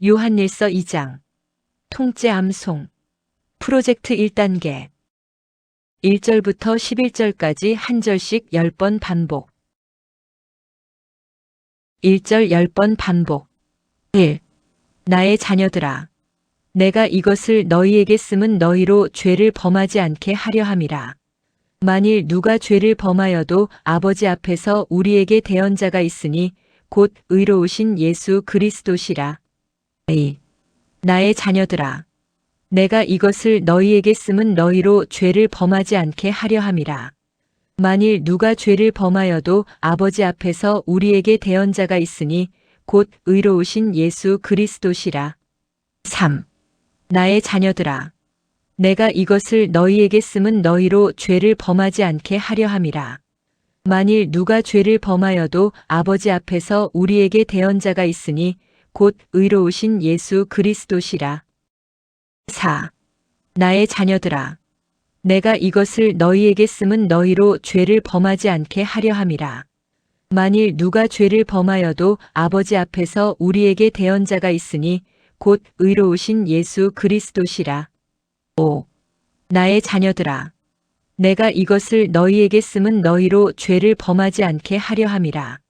요한일서 2장. 통째 암송. 프로젝트 1단계. 1절부터 11절까지 한 절씩 10번 반복. 1절 10번 반복. 1. 나의 자녀들아. 내가 이것을 너희에게 쓰면 너희로 죄를 범하지 않게 하려 함이라. 만일 누가 죄를 범하여도 아버지 앞에서 우리에게 대언자가 있으니 곧 의로우신 예수 그리스도시라. 2. 나의 자녀들아. 내가 이것을 너희에게 쓰면 너희로 죄를 범하지 않게 하려 함이라. 만일 누가 죄를 범하여도 아버지 앞에서 우리에게 대언자가 있으니 곧 의로우신 예수 그리스도시라. 3. 나의 자녀들아. 내가 이것을 너희에게 쓰면 너희로 죄를 범하지 않게 하려 함이라. 만일 누가 죄를 범하여도 아버지 앞에서 우리에게 대언자가 있으니 곧 의로우신 예수 그리스도시라. 4. 나의 자녀들아. 내가 이것을 너희에게 쓰면 너희로 죄를 범하지 않게 하려 함이라. 만일 누가 죄를 범하여도 아버지 앞에서 우리에게 대언자가 있으니 곧 의로우신 예수 그리스도시라. 5. 나의 자녀들아. 내가 이것을 너희에게 쓰면 너희로 죄를 범하지 않게 하려 함이라.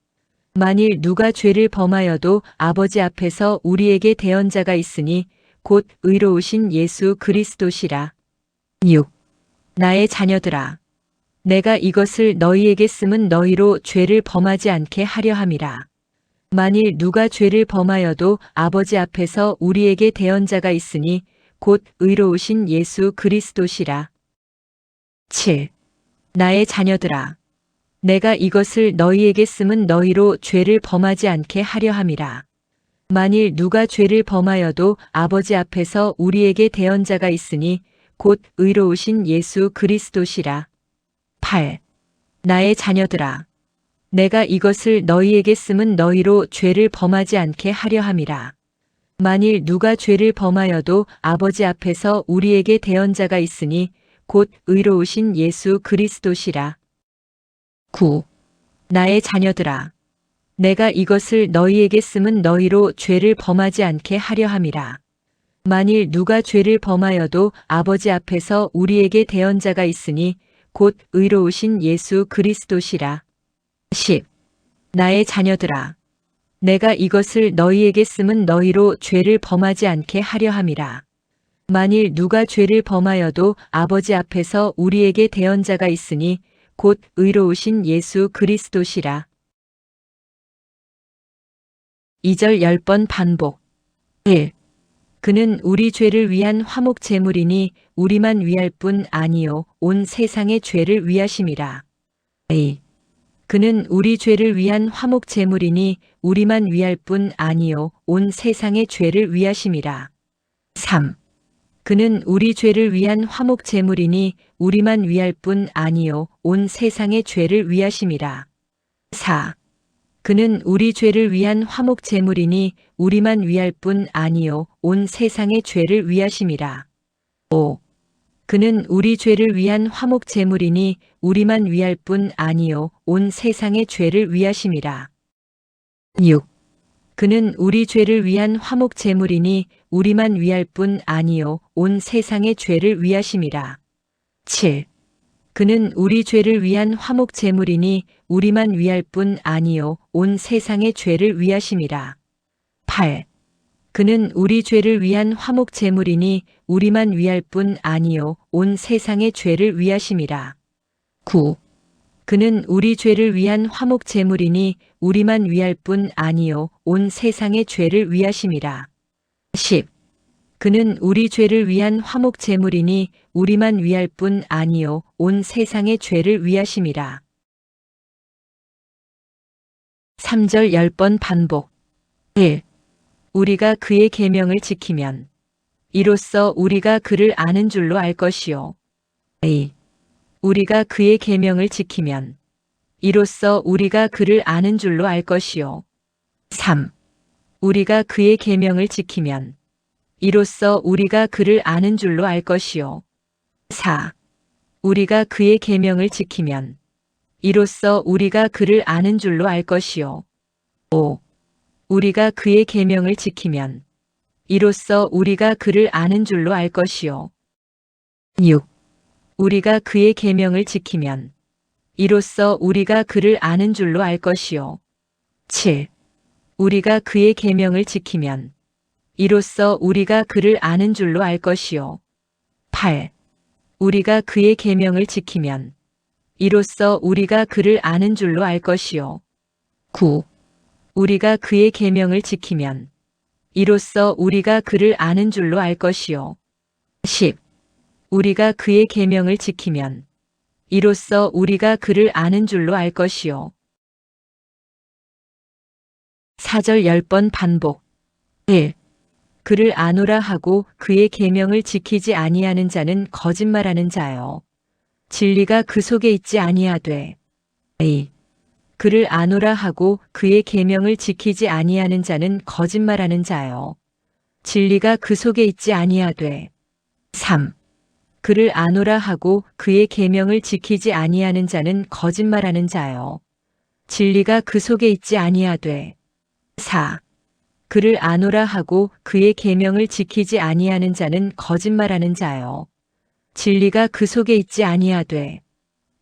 만일 누가 죄를 범하여도 아버지 앞에서 우리에게 대언자가 있으니 곧 의로우신 예수 그리스도시라. 6. 나의 자녀들아. 내가 이것을 너희에게 쓰면 너희로 죄를 범하지 않게 하려 함이라. 만일 누가 죄를 범하여도 아버지 앞에서 우리에게 대언자가 있으니 곧 의로우신 예수 그리스도시라. 7. 나의 자녀들아. 내가 이것을 너희에게 쓰면 너희로 죄를 범하지 않게 하려 함이라. 만일 누가 죄를 범하여도 아버지 앞에서 우리에게 대언자가 있으니 곧 의로우신 예수 그리스도시라. 8. 나의 자녀들아. 내가 이것을 너희에게 쓰면 너희로 죄를 범하지 않게 하려 함이라. 만일 누가 죄를 범하여도 아버지 앞에서 우리에게 대언자가 있으니 곧 의로우신 예수 그리스도시라. 9. 나의 자녀들아. 내가 이것을 너희에게 쓰면 너희로 죄를 범하지 않게 하려 함이라. 만일 누가 죄를 범하여도 아버지 앞에서 우리에게 대언자가 있으니 곧 의로우신 예수 그리스도시라. 10. 나의 자녀들아. 내가 이것을 너희에게 쓰면 너희로 죄를 범하지 않게 하려 함이라. 만일 누가 죄를 범하여도 아버지 앞에서 우리에게 대언자가 있으니 곧 의로우신 예수 그리스도시라. 2절 10번 반복. 1. 그는 우리 죄를 위한 화목 제물이니 우리만 위할 뿐 아니요 온 세상의 죄를 위하심이라. 2. 그는 우리 죄를 위한 화목 제물이니 우리만 위할 뿐 아니요 온 세상의 죄를 위하심이라. 3. 그는 우리 죄를 위한 화목 제물이니 우리만 위할 뿐 아니요 온 세상의 죄를 위하심이라. 4. 그는 우리 죄를 위한 화목 제물이니 우리만 위할 뿐 아니요 온 세상의 죄를 위하심이라. 5. 그는 우리 죄를 위한 화목 제물이니 우리만 위할 뿐 아니요 온 세상의 죄를 위하심이라. 6. 그는 우리 죄를 위한 화목 제물이니 우리만 위할 뿐 아니요 온 세상의 죄를 위하심이라. 7. 그는 우리 죄를 위한 화목 제물이니 우리만 위할 뿐 아니요 온 세상의 죄를 위하심이라. 8. 그는 우리 죄를 위한 화목 제물이니 우리만 위할 뿐 아니요 온 세상의 죄를 위하심이라. 9. 그는 우리 죄를 위한 화목 제물이니 우리만 위할 뿐 아니요 온 세상의 죄를 위하심이라. 10. 그는 우리 죄를 위한 화목 제물이니 우리만 위할 뿐 아니요 온 세상의 죄를 위하심이라. 3절 10번 반복. 1. 우리가 그의 계명을 지키면 이로써 우리가 그를 아는 줄로 알 것이요. 2. 우리가 그의 계명을 지키면 이로써 우리가 그를 아는 줄로 알 것이요. 3. 우리가 그의 계명을 지키면 이로써 우리가 그를 아는 줄로 알 것이요. 4. 우리가 그의 계명을 지키면 이로써 우리가 그를 아는 줄로 알 것이요. 5. 우리가 그의 계명을 지키면 이로써 우리가 그를 아는 줄로 알 것이요. 6. 우리가 그의 계명을 지키면 이로써 우리가 그를 아는 줄로 알 것이요. 7. 우리가 그의 계명을 지키면 이로써 우리가 그를 아는 줄로 알 것이요. 8. 우리가 그의 계명을 지키면 이로써 우리가 그를 아는 줄로 알 것이요. 9. 우리가 그의 계명을 지키면 이로써 우리가 그를 아는 줄로 알 것이요. 10. 우리가 그의 계명을 지키면 이로써 우리가 그를 아는 줄로 알 것이요. 4절 10번 반복. 1. 그를 아노라 하고 그의 계명을 지키지 아니하는 자는 거짓말하는 자요. 진리가 그 속에 있지 아니하되. 2. 그를 아노라 하고 그의 계명을 지키지 아니하는 자는 거짓말하는 자요. 진리가 그 속에 있지 아니하되. 3. 그를 아노라 하고 그의 계명을 지키지 아니하는 자는 거짓말하는 자요. 진리가 그 속에 있지 아니하되. 4. 그를 아노라 하고 그의 계명을 지키지 아니하는 자는 거짓말하는 자요. 진리가 그 속에 있지 아니하되.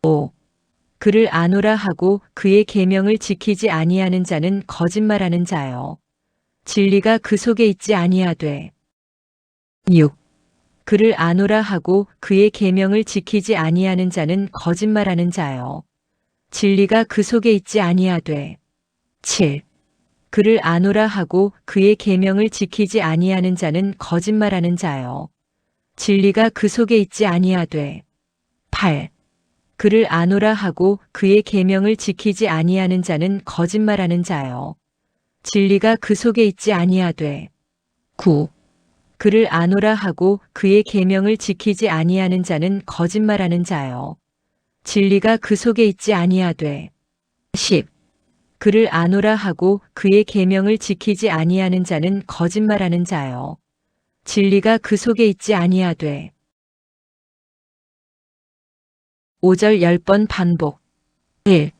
5. 그를 아노라 하고 그의 계명을 지키지 아니하는 자는 거짓말하는 자요. 진리가 그 속에 있지 아니하되. 6. 그를 아노라 하고 그의 계명을 지키지 아니하는 자는 거짓말하는 자요. 진리가 그 속에 있지 아니하되. 7. 그를 아노라 하고 그의 계명을 지키지 아니하는 자는 거짓말하는 자요. 진리가 그 속에 있지 아니하되. 8. 그를 아노라 하고 그의 계명을 지키지 아니하는 자는 거짓말하는 자요. 진리가 그 속에 있지 아니하되. 9. 그를 아노라 하고 그의 계명을 지키지 아니하는 자는 거짓말하는 자요. 진리가 그 속에 있지 아니하되. 10. 그를 아노라 하고 그의 계명을 지키지 아니하는 자는 거짓말하는 자요. 진리가 그 속에 있지 아니하되. 5절 10번 반복. 1.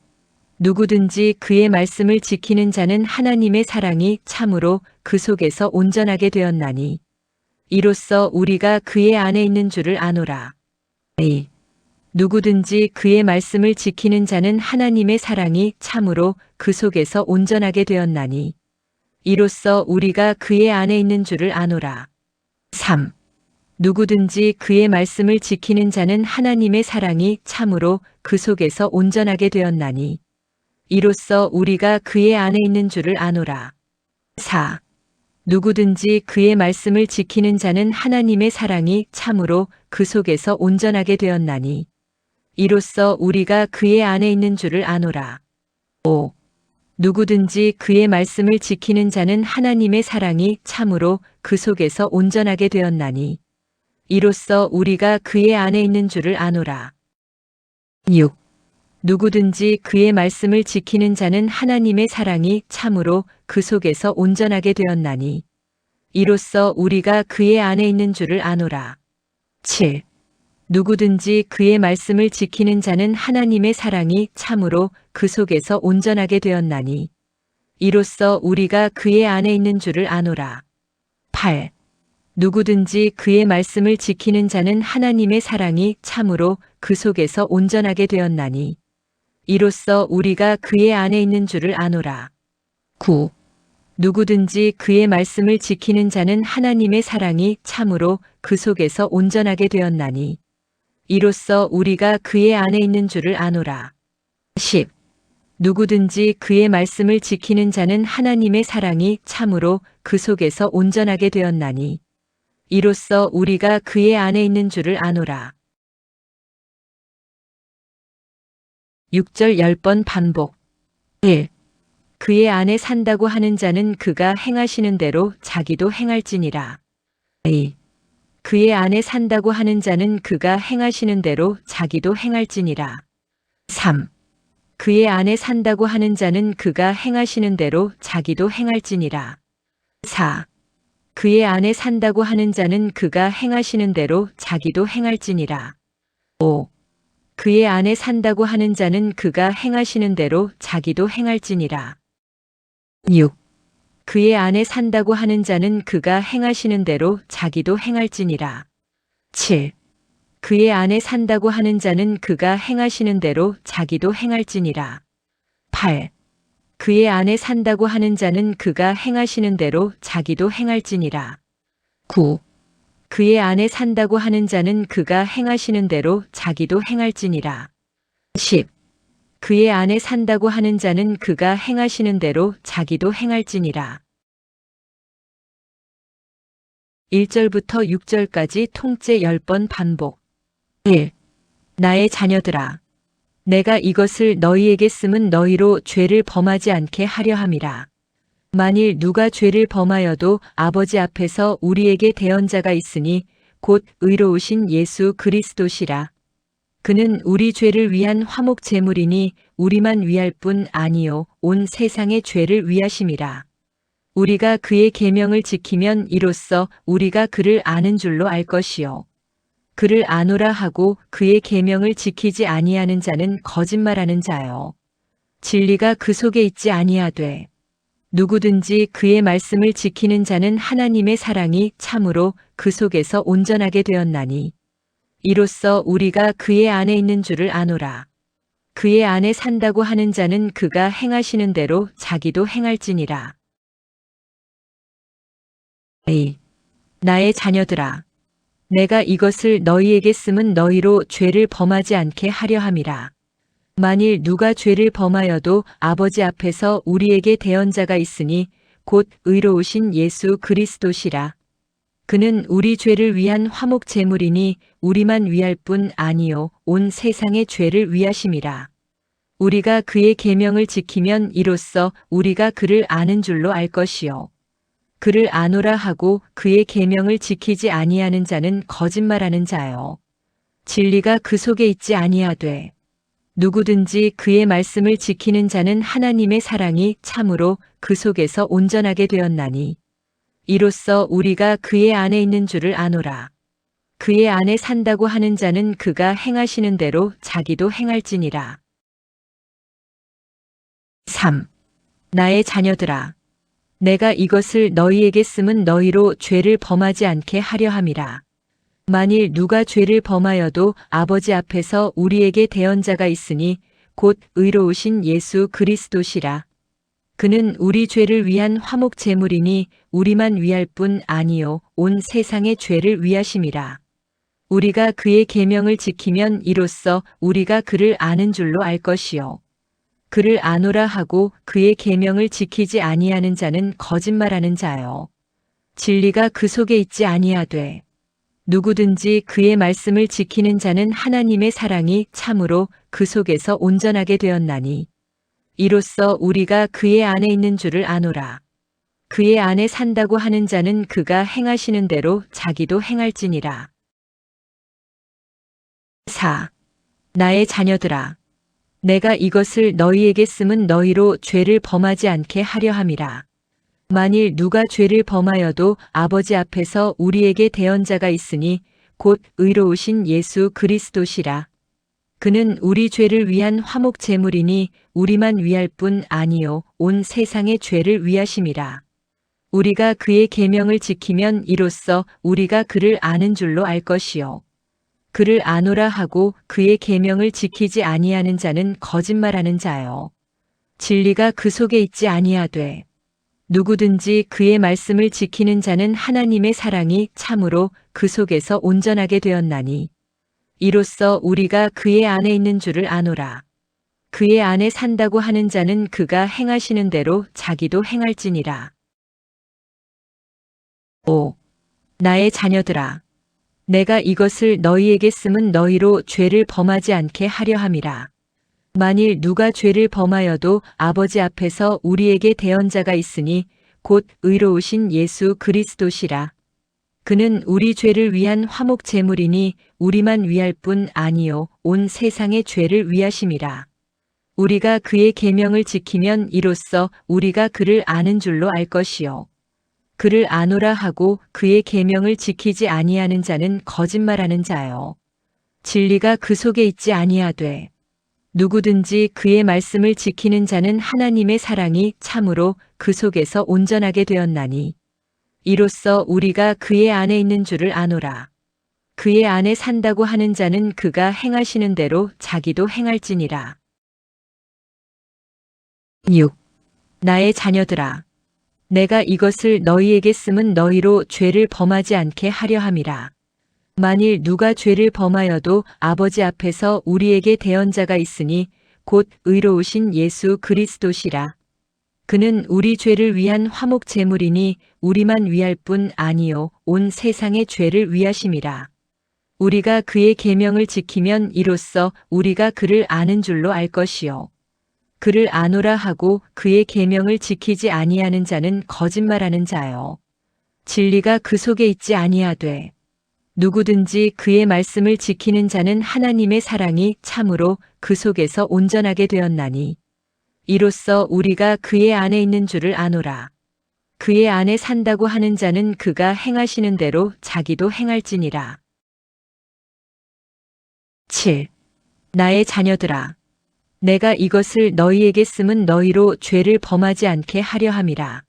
누구든지 그의 말씀을 지키는 자는 하나님의 사랑이 참으로 그 속에서 온전하게 되었나니 이로써 우리가 그의 안에 있는 줄을 아노라. 2. 누구든지 그의 말씀을 지키는 자는 하나님의 사랑이 참으로 그 속에서 온전하게 되었나니 이로써 우리가 그의 안에 있는 줄을 아노라. 3. 누구든지 그의 말씀을 지키는 자는 하나님의 사랑이 참으로 그 속에서 온전하게 되었나니 이로써 우리가 그의 안에 있는 줄을 아노라. 4. 누구든지 그의 말씀을 지키는 자는 하나님의 사랑이 참으로 그 속에서 온전하게 되었나니 이로써 우리가 그의 안에 있는 줄을 아노라. 5. 누구든지 그의 말씀을 지키는 자는 하나님의 사랑이 참으로 그 속에서 온전하게 되었나니 이로써 우리가 그의 안에 있는 줄을 아노라. 6. 누구든지 그의 말씀을 지키는 자는 하나님의 사랑이 참으로 그 속에서 온전하게 되었나니 이로써 우리가 그의 안에 있는 줄을 아노라. 7. 누구든지 그의 말씀을 지키는 자는 하나님의 사랑이 참으로 그 속에서 온전하게 되었나니 이로써 우리가 그의 안에 있는 줄을 아노라. 8. 누구든지 그의 말씀을 지키는 자는 하나님의 사랑이 참으로 그 속에서 온전하게 되었나니 이로써 우리가 그의 안에 있는 줄을 아노라. 9. 누구든지 그의 말씀을 지키는 자는 하나님의 사랑이 참으로 그 속에서 온전하게 되었나니 이로써 우리가 그의 안에 있는 줄을 아노라. 10. 누구든지 그의 말씀을 지키는 자는 하나님의 사랑이 참으로 그 속에서 온전하게 되었나니 이로써 우리가 그의 안에 있는 줄을 아노라. 6절 10번 반복. 1. 그의 안에 산다고 하는 자는 그가 행하시는 대로 자기도 행할지니라. 2. 그의 안에 산다고 하는 자는 그가 행하시는 대로 자기도 행할지니라. 3. 그의 안에 산다고 하는 자는 그가 행하시는 대로 자기도 행할지니라. 4. 그의 안에 산다고 하는 자는 그가 행하시는 대로 자기도 행할지니라. 5. 그의 안에 산다고 하는 자는 그가 행하시는 대로 자기도 행할지니라. 6. 그의 안에 산다고 하는 자는 그가 행하시는 대로 자기도 행할지니라. 7. 그의 안에 산다고 하는 자는 그가 행하시는 대로 자기도 행할지니라. 8. 그의 안에 산다고 하는 자는 그가 행하시는 대로 자기도 행할지니라. 9. 그의 안에 산다고 하는 자는 그가 행하시는 대로 자기도 행할지니라. 10. 그의 안에 산다고 하는 자는 그가 행하시는 대로 자기도 행할지니라. 1절부터 6절까지 통째 10번 반복. 1. 나의 자녀들아, 내가 이것을 너희에게 쓰면 너희로 죄를 범하지 않게 하려 함이라. 만일 누가 죄를 범하여도 아버지 앞에서 우리에게 대언자가 있으니 곧 의로우신 예수 그리스도시라. 그는 우리 죄를 위한 화목 제물이니 우리만 위할 뿐 아니요 온 세상의 죄를 위하심이라. 우리가 그의 계명을 지키면 이로써 우리가 그를 아는 줄로 알 것이요. 그를 아노라 하고 그의 계명을 지키지 아니하는 자는 거짓말하는 자요. 진리가 그 속에 있지 아니하되 누구든지 그의 말씀을 지키는 자는 하나님의 사랑이 참으로 그 속에서 온전하게 되었나니 이로써 우리가 그의 안에 있는 줄을 아노라. 그의 안에 산다고 하는 자는 그가 행하시는 대로 자기도 행할지니라. 2. 나의 자녀들아, 내가 이것을 너희에게 쓰면 너희로 죄를 범하지 않게 하려 함이라. 만일 누가 죄를 범하여도 아버지 앞에서 우리에게 대언자가 있으니 곧 의로우신 예수 그리스도시라. 그는 우리 죄를 위한 화목 제물이니 우리만 위할 뿐 아니요 온 세상의 죄를 위하심이라. 우리가 그의 계명을 지키면 이로써 우리가 그를 아는 줄로 알 것이요. 그를 아노라 하고 그의 계명을 지키지 아니하는 자는 거짓말하는 자요. 진리가 그 속에 있지 아니하되 누구든지 그의 말씀을 지키는 자는 하나님의 사랑이 참으로 그 속에서 온전하게 되었나니 이로써 우리가 그의 안에 있는 줄을 아노라. 그의 안에 산다고 하는 자는 그가 행하시는 대로 자기도 행할지니라. 3. 나의 자녀들아, 내가 이것을 너희에게 쓰면 너희로 죄를 범하지 않게 하려 함이라. 만일 누가 죄를 범하여도 아버지 앞에서 우리에게 대언자가 있으니 곧 의로우신 예수 그리스도시라. 그는 우리 죄를 위한 화목 제물이니 우리만 위할 뿐 아니요 온 세상의 죄를 위하심이라. 우리가 그의 계명을 지키면 이로써 우리가 그를 아는 줄로 알 것이요. 그를 아노라 하고 그의 계명을 지키지 아니하는 자는 거짓말하는 자요. 진리가 그 속에 있지 아니하되 누구든지 그의 말씀을 지키는 자는 하나님의 사랑이 참으로 그 속에서 온전하게 되었나니 이로써 우리가 그의 안에 있는 줄을 아노라. 그의 안에 산다고 하는 자는 그가 행하시는 대로 자기도 행할지니라. 4. 나의 자녀들아, 내가 이것을 너희에게 쓰면 너희로 죄를 범하지 않게 하려 함이라. 만일 누가 죄를 범하여도 아버지 앞에서 우리에게 대언자가 있으니 곧 의로우신 예수 그리스도시라. 그는 우리 죄를 위한 화목 제물이니 우리만 위할 뿐 아니요 온 세상의 죄를 위하심이라. 우리가 그의 계명을 지키면 이로써 우리가 그를 아는 줄로 알 것이요. 그를 아노라 하고 그의 계명을 지키지 아니하는 자는 거짓말하는 자요. 진리가 그 속에 있지 아니하되 누구든지 그의 말씀을 지키는 자는 하나님의 사랑이 참으로 그 속에서 온전하게 되었나니 이로써 우리가 그의 안에 있는 줄을 아노라. 그의 안에 산다고 하는 자는 그가 행하시는 대로 자기도 행할지니라. 5. 나의 자녀들아, 내가 이것을 너희에게 쓰면 너희로 죄를 범하지 않게 하려 함이라. 만일 누가 죄를 범하여도 아버지 앞에서 우리에게 대언자가 있으니 곧 의로우신 예수 그리스도시라. 그는 우리 죄를 위한 화목 제물이니 우리만 위할 뿐 아니요 온 세상의 죄를 위하심이라. 우리가 그의 계명을 지키면 이로써 우리가 그를 아는 줄로 알 것이요. 그를 아노라 하고 그의 계명을 지키지 아니하는 자는 거짓말하는 자요. 진리가 그 속에 있지 아니하되 누구든지 그의 말씀을 지키는 자는 하나님의 사랑이 참으로 그 속에서 온전하게 되었나니 이로써 우리가 그의 안에 있는 줄을 아노라. 그의 안에 산다고 하는 자는 그가 행하시는 대로 자기도 행할지니라. 6. 나의 자녀들아, 내가 이것을 너희에게 쓰면 너희로 죄를 범하지 않게 하려 함이라. 만일 누가 죄를 범하여도 아버지 앞에서 우리에게 대언자가 있으니 곧 의로우신 예수 그리스도시라. 그는 우리 죄를 위한 화목 제물이니 우리만 위할 뿐 아니요 온 세상의 죄를 위하심이라. 우리가 그의 계명을 지키면 이로써 우리가 그를 아는 줄로 알 것이요. 그를 아노라 하고 그의 계명을 지키지 아니하는 자는 거짓말하는 자요. 진리가 그 속에 있지 아니하되 누구든지 그의 말씀을 지키는 자는 하나님의 사랑이 참으로 그 속에서 온전하게 되었나니 이로써 우리가 그의 안에 있는 줄을 아노라. 그의 안에 산다고 하는 자는 그가 행하시는 대로 자기도 행할지니라. 7. 나의 자녀들아, 내가 이것을 너희에게 쓰면 너희로 죄를 범하지 않게 하려 함이라.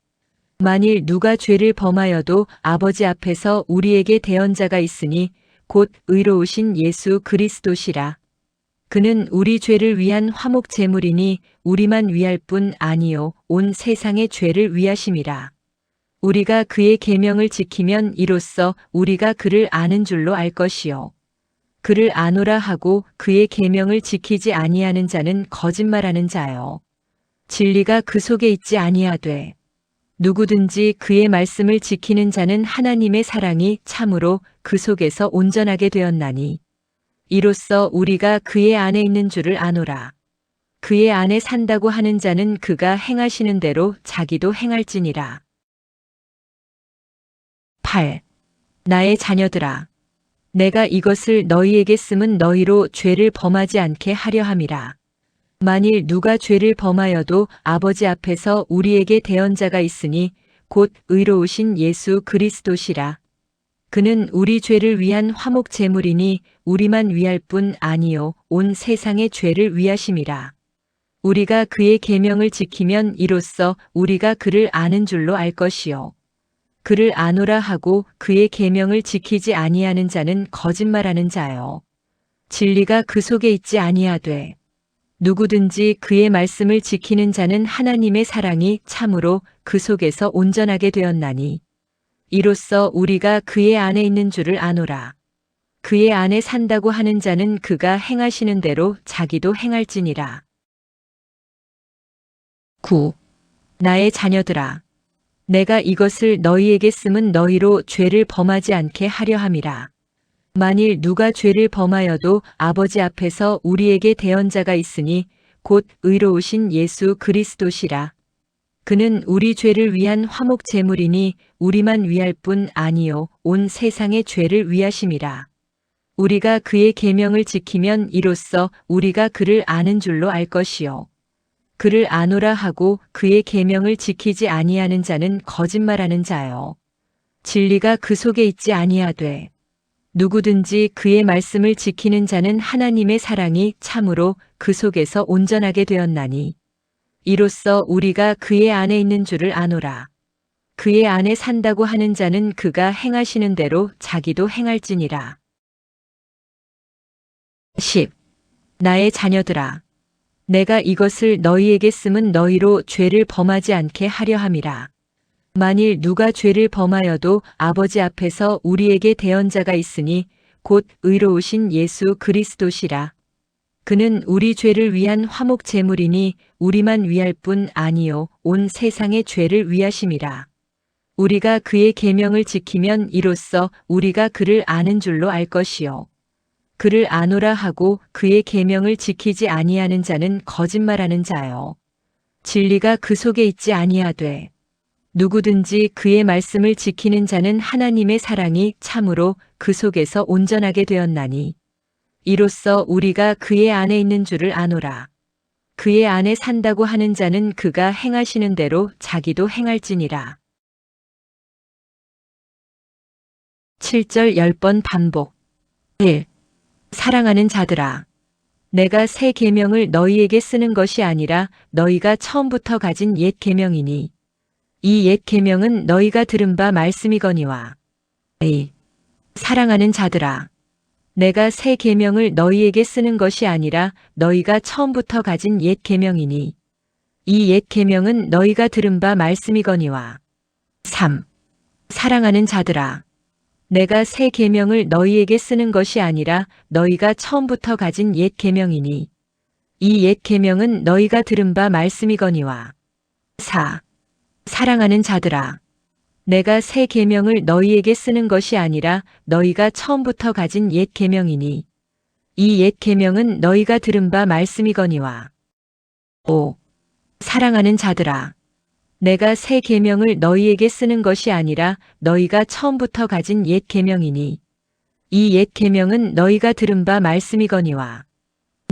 만일 누가 죄를 범하여도 아버지 앞에서 우리에게 대언자가 있으니 곧 의로우신 예수 그리스도시라. 그는 우리 죄를 위한 화목 제물이니 우리만 위할 뿐 아니요 온 세상의 죄를 위하심이라. 우리가 그의 계명을 지키면 이로써 우리가 그를 아는 줄로 알 것이요. 그를 아노라 하고 그의 계명을 지키지 아니하는 자는 거짓말하는 자요. 진리가 그 속에 있지 아니하되 누구든지 그의 말씀을 지키는 자는 하나님의 사랑이 참으로 그 속에서 온전하게 되었나니 이로써 우리가 그의 안에 있는 줄을 아노라. 그의 안에 산다고 하는 자는 그가 행하시는 대로 자기도 행할지니라. 8. 나의 자녀들아, 내가 이것을 너희에게 쓰면 너희로 죄를 범하지 않게 하려 함이라. 만일 누가 죄를 범하여도 아버지 앞에서 우리에게 대언자가 있으니 곧 의로우신 예수 그리스도시라. 그는 우리 죄를 위한 화목 제물이니 우리만 위할 뿐 아니요 온 세상의 죄를 위하심이라. 우리가 그의 계명을 지키면 이로써 우리가 그를 아는 줄로 알 것이요. 그를 아노라 하고 그의 계명을 지키지 아니하는 자는 거짓말하는 자요. 진리가 그 속에 있지 아니하되 누구든지 그의 말씀을 지키는 자는 하나님의 사랑이 참으로 그 속에서 온전하게 되었나니 이로써 우리가 그의 안에 있는 줄을 아노라. 그의 안에 산다고 하는 자는 그가 행하시는 대로 자기도 행할지니라. 9. 나의 자녀들아, 내가 이것을 너희에게 쓰면 너희로 죄를 범하지 않게 하려 함이라. 만일 누가 죄를 범하여도 아버지 앞에서 우리에게 대언자가 있으니 곧 의로우신 예수 그리스도시라. 그는 우리 죄를 위한 화목 제물이니 우리만 위할 뿐 아니요 온 세상의 죄를 위하심이라. 우리가 그의 계명을 지키면 이로써 우리가 그를 아는 줄로 알 것이요. 그를 아노라 하고 그의 계명을 지키지 아니하는 자는 거짓말하는 자요. 진리가 그 속에 있지 아니하되 누구든지 그의 말씀을 지키는 자는 하나님의 사랑이 참으로 그 속에서 온전하게 되었나니 이로써 우리가 그의 안에 있는 줄을 아노라. 그의 안에 산다고 하는 자는 그가 행하시는 대로 자기도 행할지니라. 10. 나의 자녀들아, 내가 이것을 너희에게 쓰면 너희로 죄를 범하지 않게 하려 함이라. 만일 누가 죄를 범하여도 아버지 앞에서 우리에게 대언자가 있으니 곧 의로우신 예수 그리스도시라. 그는 우리 죄를 위한 화목 제물이니 우리만 위할 뿐 아니요 온 세상의 죄를 위하심이라. 우리가 그의 계명을 지키면 이로써 우리가 그를 아는 줄로 알 것이요. 그를 아노라 하고 그의 계명을 지키지 아니하는 자는 거짓말하는 자요. 진리가 그 속에 있지 아니하되 누구든지 그의 말씀을 지키는 자는 하나님의 사랑이 참으로 그 속에서 온전하게 되었나니 이로써 우리가 그의 안에 있는 줄을 아노라. 그의 안에 산다고 하는 자는 그가 행하시는 대로 자기도 행할지니라. 7절 10번 반복. 1. 사랑하는 자들아, 내가 새 계명을 너희에게 쓰는 것이 아니라 너희가 처음부터 가진 옛 계명이니 이 옛 계명은 너희가 들은 바 말씀이거니와. 사랑하는 자들아, 내가 새 계명을 너희에게 쓰는 것이 아니라 너희가 처음부터 가진 옛 계명이니 이 옛 계명은 너희가 들은 바 말씀이거니와. 3. 사랑하는 자들아, 내가 새 계명을 너희에게 쓰는 것이 아니라 너희가 처음부터 가진 옛 계명이니 이 옛 계명은 너희가 들은 바 말씀이거니와. 4. 사랑하는 자들아, 내가 새 계명을 너희에게 쓰는 것이 아니라 너희가 처음부터 가진 옛 계명이니 이 옛 계명은 너희가 들은 바 말씀이거니와. 5. 사랑하는 자들아, 내가 새 계명을 너희에게 쓰는 것이 아니라 너희가 처음부터 가진 옛 계명이니 이 옛 계명은 너희가 들은 바 말씀이거니와.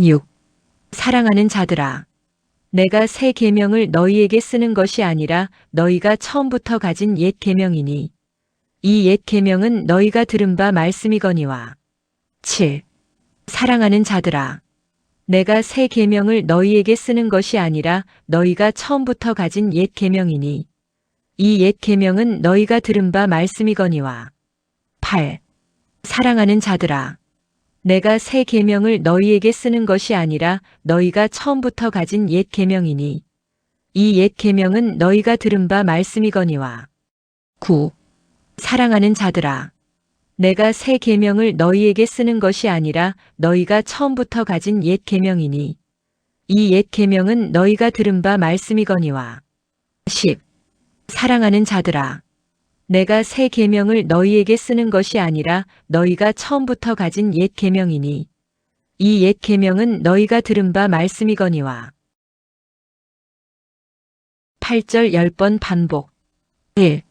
6. 사랑하는 자들아, 내가 새 계명을 너희에게 쓰는 것이 아니라 너희가 처음부터 가진 옛 계명이니 이 옛 계명은 너희가 들은 바 말씀이거니와. 7. 사랑하는 자들아, 내가 새 계명을 너희에게 쓰는 것이 아니라 너희가 처음부터 가진 옛 계명이니 이 옛 계명은 너희가 들은 바 말씀이거니와. 8. 사랑하는 자들아, 내가 새 계명을 너희에게 쓰는 것이 아니라 너희가 처음부터 가진 옛 계명이니 이 옛 계명은 너희가 들은 바 말씀이거니와. 9. 사랑하는 자들아, 내가 새 계명을 너희에게 쓰는 것이 아니라 너희가 처음부터 가진 옛 계명이니 이 옛 계명은 너희가 들은 바 말씀이거니와. 10. 사랑하는 자들아, 내가 새 계명을 너희에게 쓰는 것이 아니라 너희가 처음부터 가진 옛 계명이니 이 옛 계명은 너희가 들은 바 말씀이거니와. 8절 10번 반복. 1.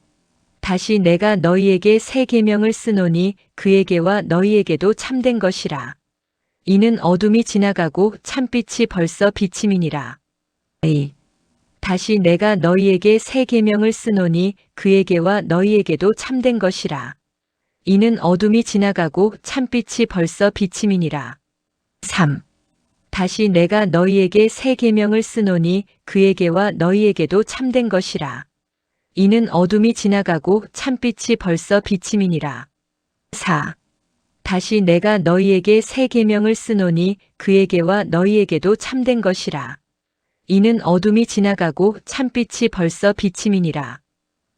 다시 내가 너희에게 새 계명을 쓰노니 그에게와 너희에게도 참된 것이라. 이는 어둠이 지나가고 참빛이 벌써 비침이니라. 2. 다시 내가 너희에게 새 계명을 쓰노니 그에게와 너희에게도 참된 것이라. 이는 어둠이 지나가고 참빛이 벌써 비침이니라. 3. 다시 내가 너희에게 새 계명을 쓰노니 그에게와 너희에게도 참된 것이라. 이는 어둠이 지나가고 참빛이 벌써 비침이니라. 4. 다시 내가 너희에게 새 계명을 쓰노니 그에게와 너희에게도 참된 것이라. 이는 어둠이 지나가고 참빛이 벌써 비침이니라.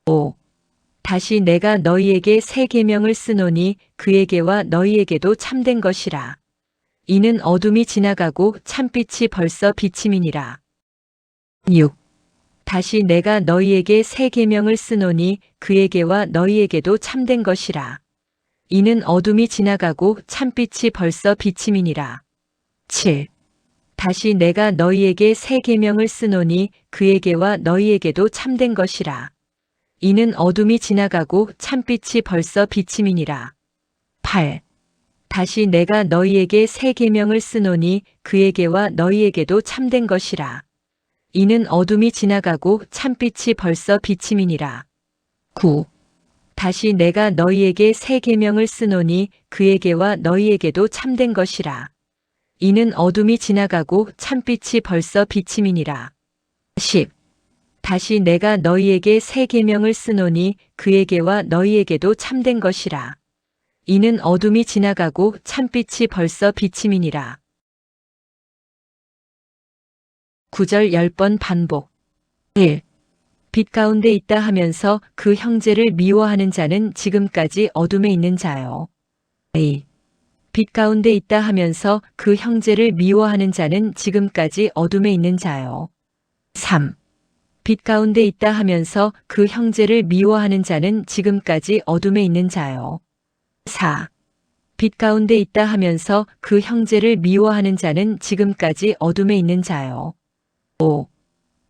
5. 다시 내가 너희에게 새 계명을 쓰노니 그에게와 너희에게도 참된 것이라. 이는 어둠이 지나가고 참빛이 벌써 비침이니라. 6. 다시 내가 너희에게 새 계명을 쓰노니 그에게와 너희에게도 참된 것이라. 이는 어둠이 지나가고 참빛이 벌써 비침이니라. 7. 다시 내가 너희에게 새 계명을 쓰노니 그에게와 너희에게도 참된 것이라. 이는 어둠이 지나가고 참빛이 벌써 비침이니라. 8. 다시 내가 너희에게 새 계명을 쓰노니 그에게와 너희에게도 참된 것이라. 이는 어둠이 지나가고 참빛이 벌써 비침이니라. 9. 다시 내가 너희에게 새 계명을 쓰노니 그에게와 너희에게도 참된 것이라. 이는 어둠이 지나가고 참빛이 벌써 비침이니라. 10. 다시 내가 너희에게 새 계명을 쓰노니 그에게와 너희에게도 참된 것이라. 이는 어둠이 지나가고 참빛이 벌써 비침이니라. 9절 10번 반복. 1. 빛 가운데 있다 하면서 그 형제를 미워하는 자는 지금까지 어둠에 있는 자요. 2. 빛 가운데 있다 하면서 그 형제를 미워하는 자는 지금까지 어둠에 있는 자요. 3. 빛 가운데 있다 하면서 그 형제를 미워하는 자는 지금까지 어둠에 있는 자요. 4. 빛 가운데 있다 하면서 그 형제를 미워하는 자는 지금까지 어둠에 있는 자요. 5.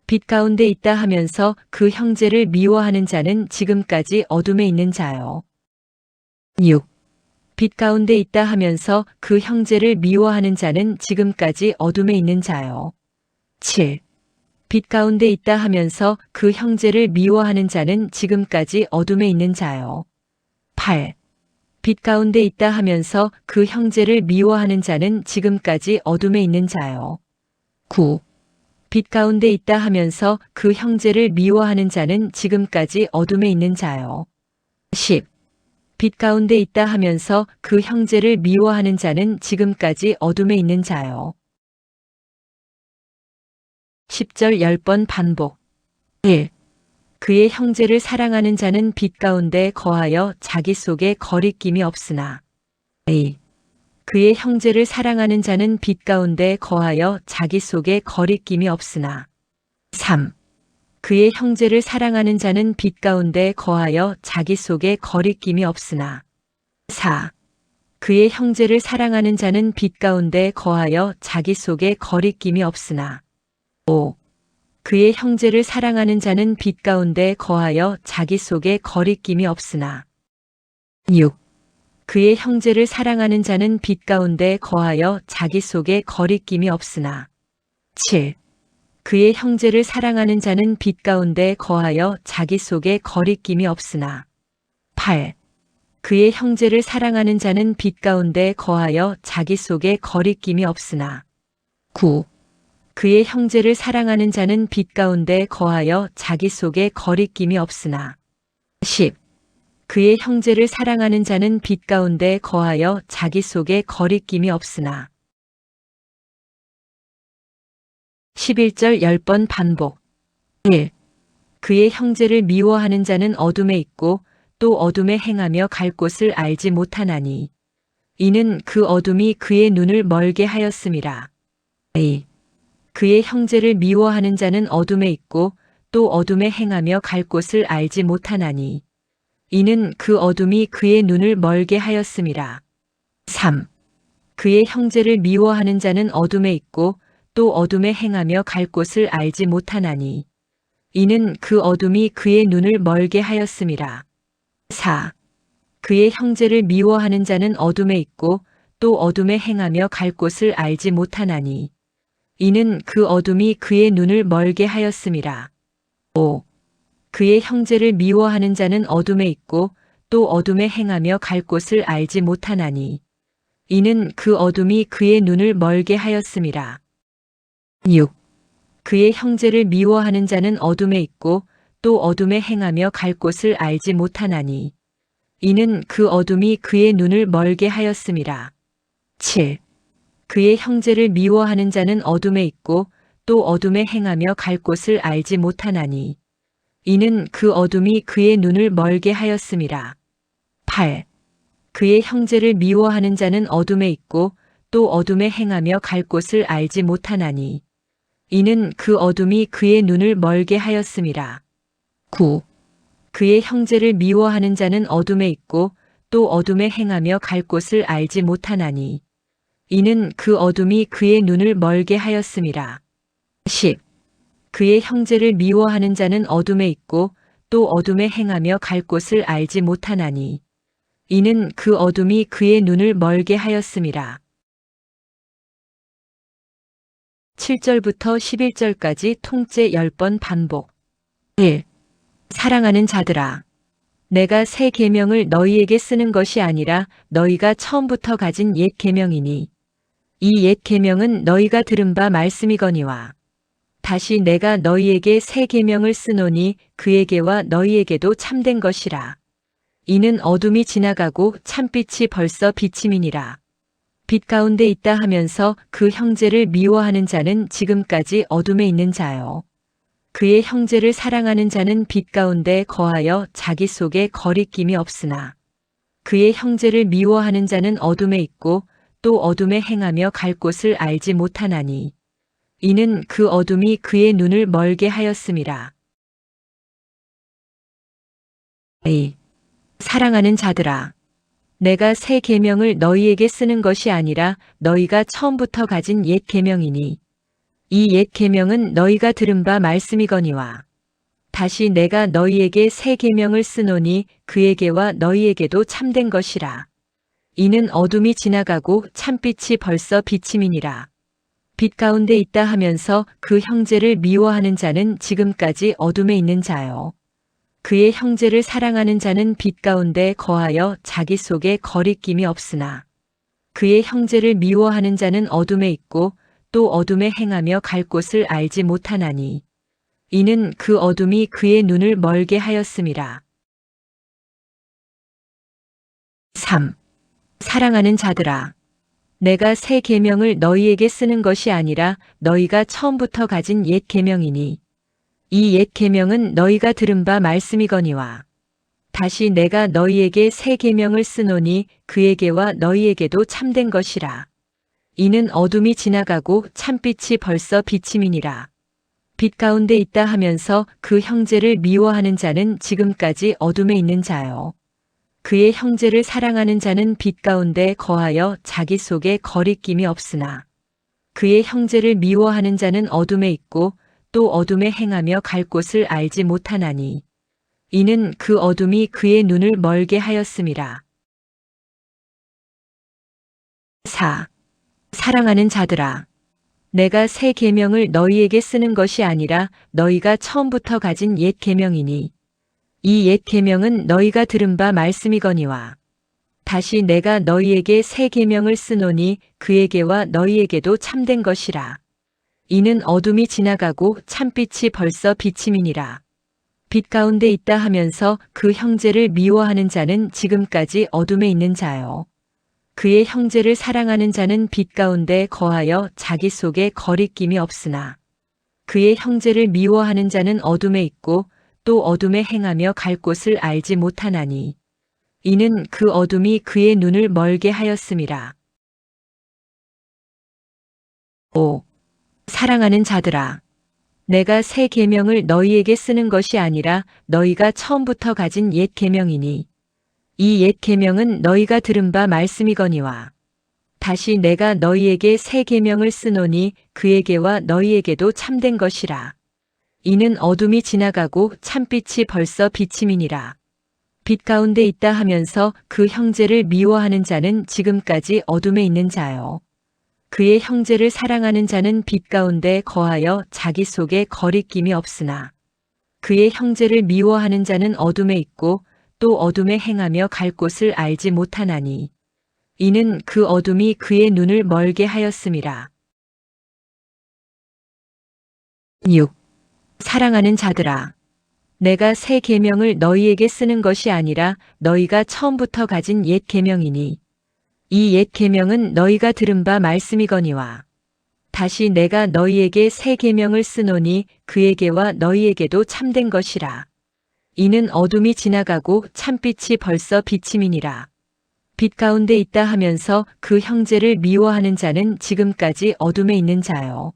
빛 가운데 있다 하면서 그 형제를 미워하는 자는 지금까지 어둠에 있는 자요. 6. 빛 가운데 있다 하면서 그 형제를 미워하는 자는 지금까지 어둠에 있는 자요. 7. 빛 가운데 있다 하면서 그 형제를 미워하는 자는 지금까지 어둠에 있는 자요. 8. 빛 가운데 있다 하면서 그 형제를 미워하는 자는 지금까지 어둠에 있는 자요. 9. 빛 가운데 있다 하면서 그 형제를 미워하는 자는 지금까지 어둠에 있는 자요. 10. 빛 가운데 있다 하면서 그 형제를 미워하는 자는 지금까지 어둠에 있는 자요. 10절 10번 반복. 1. 그의 형제를 사랑하는 자는 빛 가운데 거하여 자기 속에 거리낌이 없으나. 2. 그의 형제를 사랑하는 자는 빛 가운데 거하여 자기 속에 거리낌이 없으나. 3. 그의 형제를 사랑하는 자는 빛 가운데 거하여 자기 속에 거리낌이 없으나. 4. 그의 형제를 사랑하는 자는 빛 가운데 거하여 자기 속에 거리낌이 없으나. 5. 그의 형제를 사랑하는 자는 빛 가운데 거하여 자기 속에 거리낌이 없으나. 6. 그의 형제를 사랑하는 자는 빛 가운데 거하여 자기 속에 거리낌이 없으나. 7. 그의 형제를 사랑하는 자는 빛 가운데 거하여 자기 속에 거리낌이 없으나. 8. 그의 형제를 사랑하는 자는 빛 가운데 거하여 자기 속에 거리낌이 없으나. 9. 그의 형제를 사랑하는 자는 빛 가운데 거하여 자기 속에 거리낌이 없으나. 10. 그의 형제를 사랑하는 자는 빛 가운데 거하여 자기 속에 거리낌이 없으나. 11절 10번 반복. 1. 그의 형제를 미워하는 자는 어둠에 있고 또 어둠에 행하며 갈 곳을 알지 못하나니. 이는 그 어둠이 그의 눈을 멀게 하였음이라. 2. 그의 형제를 미워하는 자는 어둠에 있고 또 어둠에 행하며 갈 곳을 알지 못하나니. 이는 그 어둠이 그의 눈을 멀게 하였음이라. 3. 그의 형제를 미워하는 자는 어둠에 있고 또 어둠에 행하며 갈 곳을 알지 못하나니. 이는 그 어둠이 그의 눈을 멀게 하였음이라. 4. 그의 형제를 미워하는 자는 어둠에 있고 또 어둠에 행하며 갈 곳을 알지 못하나니. 이는 그 어둠이 그의 눈을 멀게 하였음이라. 5. 그의 형제를 미워하는 자는 어둠에 있고 또 어둠에 행하며 갈 곳을 알지 못하나니. 이는 그 어둠이 그의 눈을 멀게 하였음이라. 6. 그의 형제를 미워하는 자는 어둠에 있고 또 어둠에 행하며 갈 곳을 알지 못하나니. 이는 그 어둠이 그의 눈을 멀게 하였음이라. 7. 그의 형제를 미워하는 자는 어둠에 있고 또 어둠에 행하며 갈 곳을 알지 못하나니. 이는 그 어둠이 그의 눈을 멀게 하였음이라. 8. 그의 형제를 미워하는 자는 어둠에 있고 또 어둠에 행하며 갈 곳을 알지 못하나니. 이는 그 어둠이 그의 눈을 멀게 하였음이라. 9. 그의 형제를 미워하는 자는 어둠에 있고 또 어둠에 행하며 갈 곳을 알지 못하나니. 이는 그 어둠이 그의 눈을 멀게 하였음이라. 10. 그의 형제를 미워하는 자는 어둠에 있고 또 어둠에 행하며 갈 곳을 알지 못하나니. 이는 그 어둠이 그의 눈을 멀게 하였음이라. 7절부터 11절까지 통째 10번 반복. 1. 사랑하는 자들아. 내가 새 계명을 너희에게 쓰는 것이 아니라 너희가 처음부터 가진 옛 계명이니. 이 옛 계명은 너희가 들은 바 말씀이거니와. 다시 내가 너희에게 새 계명을 쓰노니 그에게와 너희에게도 참된 것이라. 이는 어둠이 지나가고 참빛이 벌써 비침이니라. 빛 가운데 있다 하면서 그 형제를 미워하는 자는 지금까지 어둠에 있는 자요. 그의 형제를 사랑하는 자는 빛 가운데 거하여 자기 속에 거리낌이 없으나. 그의 형제를 미워하는 자는 어둠에 있고 또 어둠에 행하며 갈 곳을 알지 못하나니. 이는 그 어둠이 그의 눈을 멀게 하였음이라. 2. 사랑하는 자들아. 내가 새 계명을 너희에게 쓰는 것이 아니라 너희가 처음부터 가진 옛 계명이니. 이 옛 계명은 너희가 들은 바 말씀이거니와. 다시 내가 너희에게 새 계명을 쓰노니 그에게와 너희에게도 참된 것이라. 이는 어둠이 지나가고 참빛이 벌써 비침이니라. 빛 가운데 있다 하면서 그 형제를 미워하는 자는 지금까지 어둠에 있는 자요. 그의 형제를 사랑하는 자는 빛 가운데 거하여 자기 속에 거리낌이 없으나 그의 형제를 미워하는 자는 어둠에 있고 또 어둠에 행하며 갈 곳을 알지 못하나니 이는 그 어둠이 그의 눈을 멀게 하였음이라. 3. 사랑하는 자들아, 내가 새 계명을 너희에게 쓰는 것이 아니라 너희가 처음부터 가진 옛 계명이니 이 옛 계명은 너희가 들은 바 말씀이거니와 다시 내가 너희에게 새 계명을 쓰노니 그에게와 너희에게도 참된 것이라. 이는 어둠이 지나가고 참빛이 벌써 비침이니라. 빛 가운데 있다 하면서 그 형제를 미워하는 자는 지금까지 어둠에 있는 자요. 그의 형제를 사랑하는 자는 빛 가운데 거하여 자기 속에 거리낌이 없으나 그의 형제를 미워하는 자는 어둠에 있고 또 어둠에 행하며 갈 곳을 알지 못하나니 이는 그 어둠이 그의 눈을 멀게 하였음이라. 4. 사랑하는 자들아, 내가 새 계명을 너희에게 쓰는 것이 아니라 너희가 처음부터 가진 옛 계명이니 이 옛 계명은 너희가 들은 바 말씀이거니와 다시 내가 너희에게 새 계명을 쓰노니 그에게와 너희에게도 참된 것이라. 이는 어둠이 지나가고 참빛이 벌써 비침이니라. 빛 가운데 있다 하면서 그 형제를 미워하는 자는 지금까지 어둠에 있는 자요. 그의 형제를 사랑하는 자는 빛 가운데 거하여 자기 속에 거리낌이 없으나 그의 형제를 미워하는 자는 어둠에 있고 또 어둠에 행하며 갈 곳을 알지 못하나니 이는 그 어둠이 그의 눈을 멀게 하였음이라. 5. 사랑하는 자들아, 내가 새 계명을 너희에게 쓰는 것이 아니라 너희가 처음부터 가진 옛 계명이니 이 옛 계명은 너희가 들은 바 말씀이거니와 다시 내가 너희에게 새 계명을 쓰노니 그에게와 너희에게도 참된 것이라. 이는 어둠이 지나가고 참빛이 벌써 비침이니라. 빛 가운데 있다 하면서 그 형제를 미워하는 자는 지금까지 어둠에 있는 자요. 그의 형제를 사랑하는 자는 빛 가운데 거하여 자기 속에 거리낌이 없으나 그의 형제를 미워하는 자는 어둠에 있고 또 어둠에 행하며 갈 곳을 알지 못하나니 이는 그 어둠이 그의 눈을 멀게 하였음이라. 6. 사랑하는 자들아, 내가 새 계명을 너희에게 쓰는 것이 아니라 너희가 처음부터 가진 옛 계명이니 이 옛 계명은 너희가 들은 바 말씀이거니와 다시 내가 너희에게 새 계명을 쓰노니 그에게와 너희에게도 참된 것이라. 이는 어둠이 지나가고 참빛이 벌써 비침이니라. 빛 가운데 있다 하면서 그 형제를 미워하는 자는 지금까지 어둠에 있는 자요.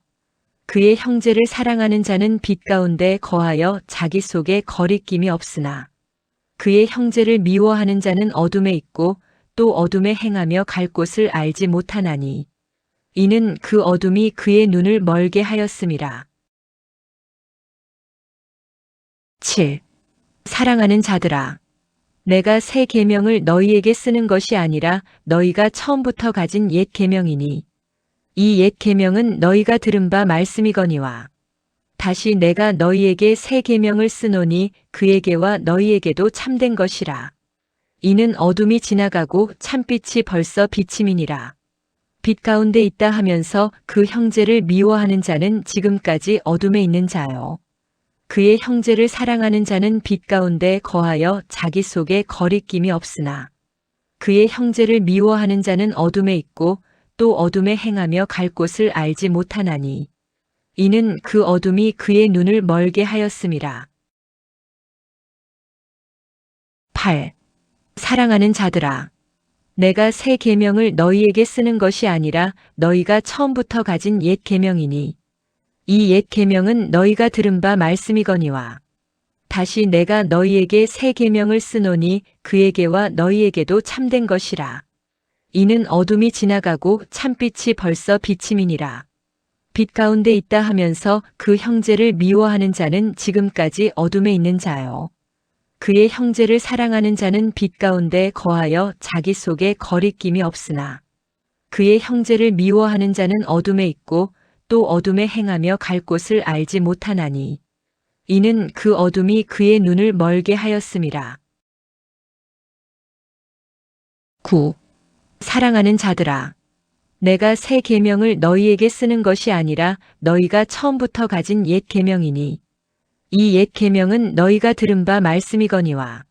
그의 형제를 사랑하는 자는 빛 가운데 거하여 자기 속에 거리낌이 없으나 그의 형제를 미워하는 자는 어둠에 있고 또 어둠에 행하며 갈 곳을 알지 못하나니 이는 그 어둠이 그의 눈을 멀게 하였음이라. 7. 사랑하는 자들아, 내가 새 계명을 너희에게 쓰는 것이 아니라 너희가 처음부터 가진 옛 계명이니 이 옛 계명은 너희가 들은 바 말씀이거니와 다시 내가 너희에게 새 계명을 쓰노니 그에게와 너희에게도 참된 것이라. 이는 어둠이 지나가고 참빛이 벌써 비침이니라. 빛 가운데 있다 하면서 그 형제를 미워하는 자는 지금까지 어둠에 있는 자요. 그의 형제를 사랑하는 자는 빛 가운데 거하여 자기 속에 거리낌이 없으나 그의 형제를 미워하는 자는 어둠에 있고 또 어둠에 행하며 갈 곳을 알지 못하나니 이는 그 어둠이 그의 눈을 멀게 하였음이라. 8. 사랑하는 자들아, 내가 새 계명을 너희에게 쓰는 것이 아니라 너희가 처음부터 가진 옛 계명이니 이 옛 계명은 너희가 들은 바 말씀이거니와 다시 내가 너희에게 새 계명을 쓰노니 그에게와 너희에게도 참된 것이라. 이는 어둠이 지나가고 참빛이 벌써 비침이니라. 빛 가운데 있다 하면서 그 형제를 미워하는 자는 지금까지 어둠에 있는 자요. 그의 형제를 사랑하는 자는 빛 가운데 거하여 자기 속에 거리낌이 없으나 그의 형제를 미워하는 자는 어둠에 있고 또 어둠에 행하며 갈 곳을 알지 못하나니 이는 그 어둠이 그의 눈을 멀게 하였음이라. 9. 사랑하는 자들아, 내가 새 계명을 너희에게 쓰는 것이 아니라 너희가 처음부터 가진 옛 계명이니 이 옛 계명은 너희가 들은 바 말씀이거니와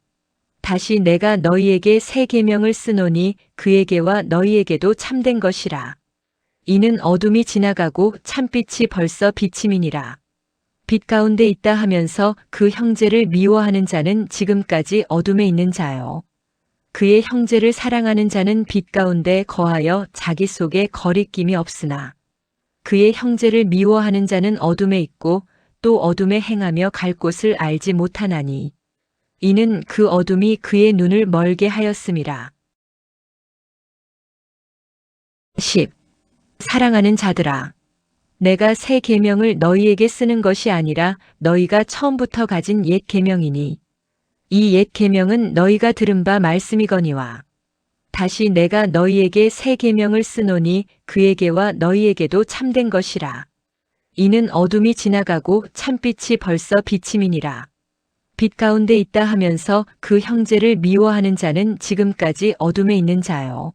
다시 내가 너희에게 새 계명을 쓰노니 그에게와 너희에게도 참된 것이라. 이는 어둠이 지나가고 참빛이 벌써 비침이니라. 빛 가운데 있다 하면서 그 형제를 미워하는 자는 지금까지 어둠에 있는 자요. 그의 형제를 사랑하는 자는 빛 가운데 거하여 자기 속에 거리낌이 없으나 그의 형제를 미워하는 자는 어둠에 있고 또 어둠에 행하며 갈 곳을 알지 못하나니 이는 그 어둠이 그의 눈을 멀게 하였음이라. 10. 사랑하는 자들아, 내가 새 계명을 너희에게 쓰는 것이 아니라 너희가 처음부터 가진 옛 계명이니 이 옛 계명은 너희가 들은 바 말씀이거니와 다시 내가 너희에게 새 계명을 쓰노니 그에게와 너희에게도 참된 것이라. 이는 어둠이 지나가고 참빛이 벌써 비침이니라. 빛 가운데 있다 하면서 그 형제를 미워하는 자는 지금까지 어둠에 있는 자요.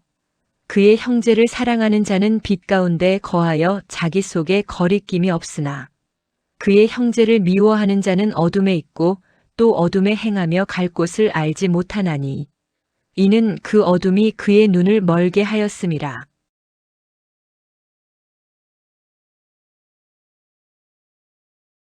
그의 형제를 사랑하는 자는 빛 가운데 거하여 자기 속에 거리낌이 없으나 그의 형제를 미워하는 자는 어둠에 있고 또 어둠에 행하며 갈 곳을 알지 못하나니 이는 그 어둠이 그의 눈을 멀게 하였음이라.